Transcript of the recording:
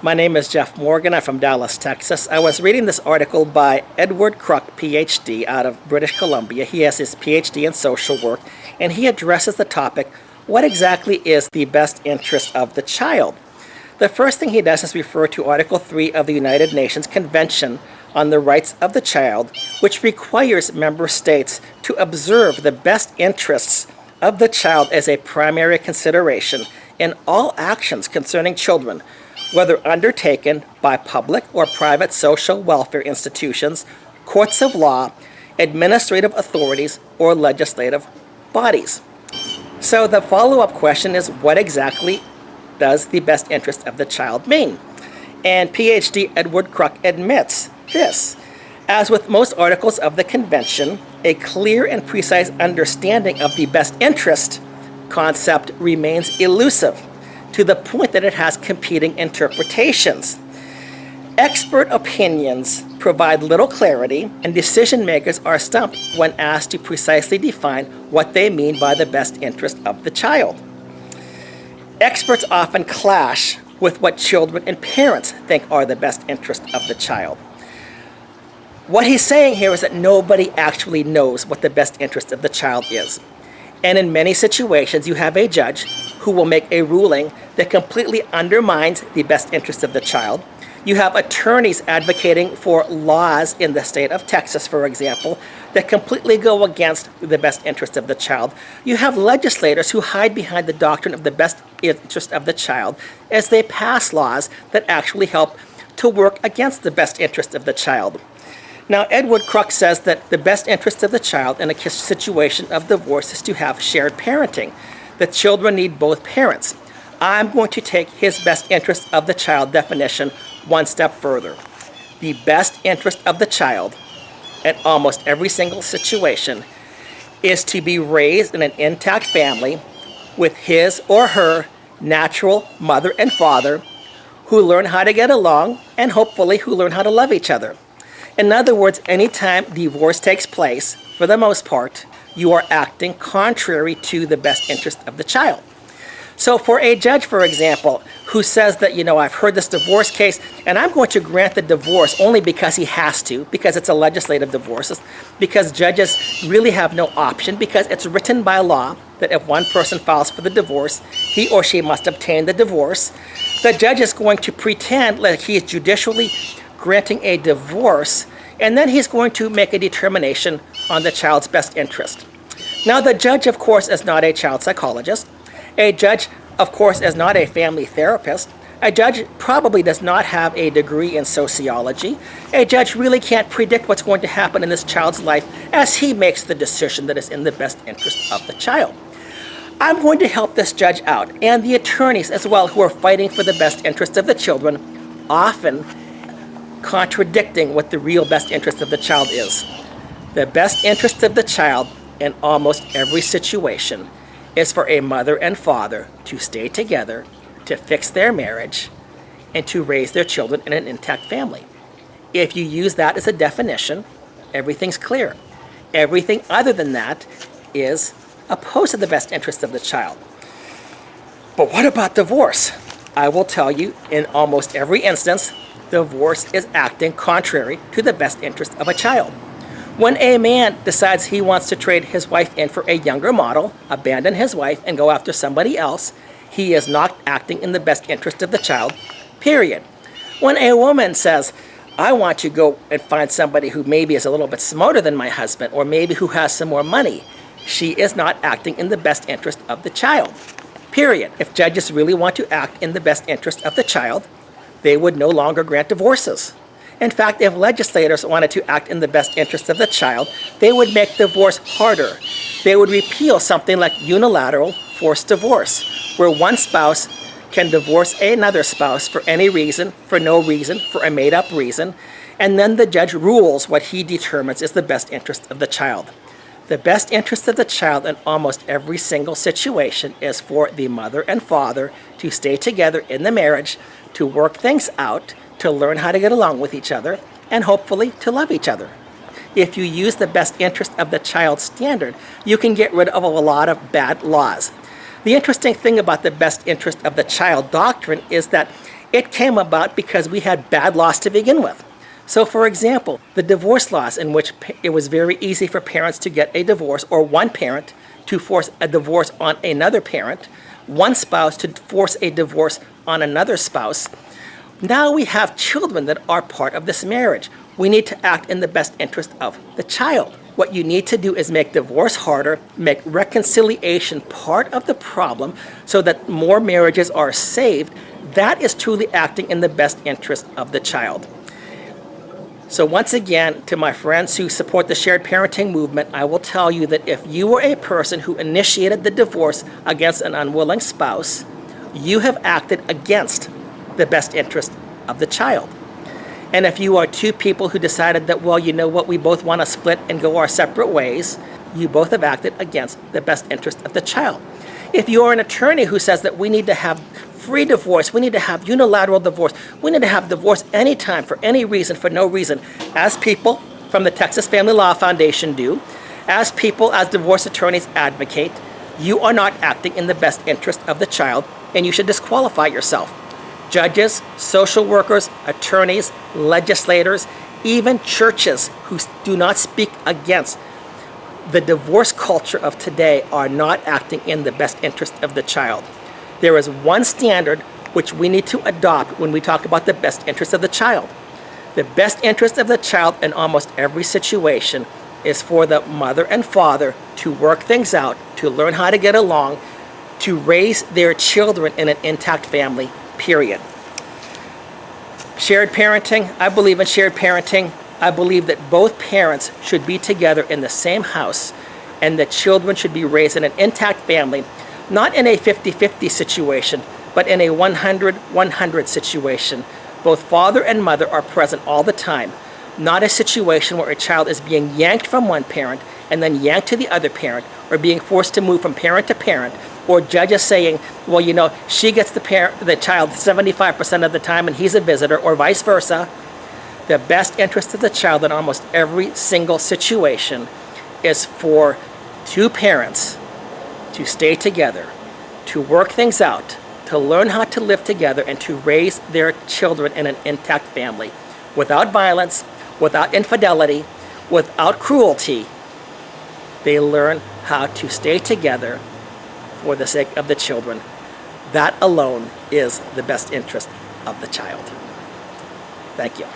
My name is Jeff Morgan. I'm from Dallas, Texas. I was reading this article by Edward Kruk, PhD, out of British Columbia. He has his PhD in social work, and he addresses the topic, what exactly is the best interest of the child? The first thing he does is refer to Article 3 of the United Nations Convention on the Rights of the Child, which requires member states to observe the best interests of the child as a primary consideration in all actions concerning children, whether undertaken by public or private social welfare institutions, courts of law, administrative authorities, or legislative bodies. So the follow-up question is, what exactly does the best interest of the child mean? And PhD Edward Kruk admits this. As with most articles of the convention, a clear and precise understanding of the best interest concept remains elusive, to the point that it has competing interpretations. Expert opinions provide little clarity, and decision makers are stumped when asked to precisely define what they mean by the best interest of the child. Experts often clash with what children and parents think are the best interest of the child. What he's saying here is that nobody actually knows what the best interest of the child is. And in many situations, you have a judge who will make a ruling that completely undermines the best interest of the child. You have attorneys advocating for laws in the state of Texas, for example, that completely go against the best interest of the child. You have legislators who hide behind the doctrine of the best interest of the child as they pass laws that actually help to work against the best interest of the child. Now, Edward Kruk says that the best interest of the child in a situation of divorce is to have shared parenting. The children need both parents. I'm going to take his best interest of the child definition one step further. The best interest of the child in almost every single situation is to be raised in an intact family with his or her natural mother and father who learn how to get along and hopefully who learn how to love each other. In other words, anytime divorce takes place, for the most part, you are acting contrary to the best interest of the child. So for a judge, for example, who says that, I've heard this divorce case and I'm going to grant the divorce only because he has to, because it's a legislative divorce, because judges really have no option, because it's written by law that if one person files for the divorce, he or she must obtain the divorce. The judge is going to pretend like he is judicially granting a divorce, and then he's going to make a determination on the child's best interest. Now, the judge, of course, is not a child psychologist. A judge, of course, is not a family therapist. A judge probably does not have a degree in sociology. A judge really can't predict what's going to happen in this child's life as he makes the decision that is in the best interest of the child. I'm going to help this judge out, and the attorneys as well who are fighting for the best interest of the children, often contradicting what the real best interest of the child is. The best interest of the child in almost every situation is for a mother and father to stay together, to fix their marriage, and to raise their children in an intact family. If you use that as a definition, everything's clear. Everything other than that is opposed to the best interest of the child. But what about divorce? I will tell you, in almost every instance, divorce is acting contrary to the best interest of a child. When a man decides he wants to trade his wife in for a younger model, abandon his wife, and go after somebody else, he is not acting in the best interest of the child, period. When a woman says, I want to go and find somebody who maybe is a little bit smarter than my husband, or maybe who has some more money, she is not acting in the best interest of the child, period. If judges really want to act in the best interest of the child, they would no longer grant divorces. In fact, if legislators wanted to act in the best interest of the child, they would make divorce harder. They would repeal something like unilateral forced divorce, where one spouse can divorce another spouse for any reason, for no reason, for a made-up reason, and then the judge rules what he determines is the best interest of the child. The best interest of the child in almost every single situation is for the mother and father to stay together in the marriage, to work things out, to learn how to get along with each other, and hopefully to love each other. If you use the best interest of the child standard, you can get rid of a lot of bad laws. The interesting thing about the best interest of the child doctrine is that It came about because we had bad laws to begin with. So for example, the divorce laws, in which it was very easy for parents to get a divorce, or one parent to force a divorce on another parent, one spouse to force a divorce on another spouse. Now we have children that are part of this marriage. We need to act in the best interest of the child. What you need to do is make divorce harder, make reconciliation part of the problem so that more marriages are saved. That is truly acting in the best interest of the child. So once again, to my friends who support the shared parenting movement, I will tell you that if you were a person who initiated the divorce against an unwilling spouse, you have acted against the best interest of the child. And if you are two people who decided that, well, you know what, we both want to split and go our separate ways, you both have acted against the best interest of the child. If you are an attorney who says that we need to have free divorce, we need to have unilateral divorce, we need to have divorce anytime, for any reason, for no reason, as people from the Texas Family Law Foundation do, as people, as divorce attorneys advocate, you are not acting in the best interest of the child, and you should disqualify yourself. Judges, social workers, attorneys, legislators, even churches who do not speak against the divorce culture of today are not acting in the best interest of the child. There is one standard which we need to adopt when we talk about the best interest of the child. The best interest of the child in almost every situation is for the mother and father to work things out, to learn how to get along, to raise their children in an intact family, period. Shared parenting, I believe in shared parenting. I believe that both parents should be together in the same house and that children should be raised in an intact family, not in a 50-50 situation, but in a 100-100 situation. Both father and mother are present all the time, not a situation where a child is being yanked from one parent and then yanked to the other parent, or being forced to move from parent to parent, or judges saying, well, you know, she gets the child 75% of the time and he's a visitor, or vice versa. The best interest of the child in almost every single situation is for two parents to stay together, to work things out, to learn how to live together, and to raise their children in an intact family without violence, without infidelity, without cruelty. They learn how to stay together for the sake of the children. That alone is the best interest of the child. Thank you.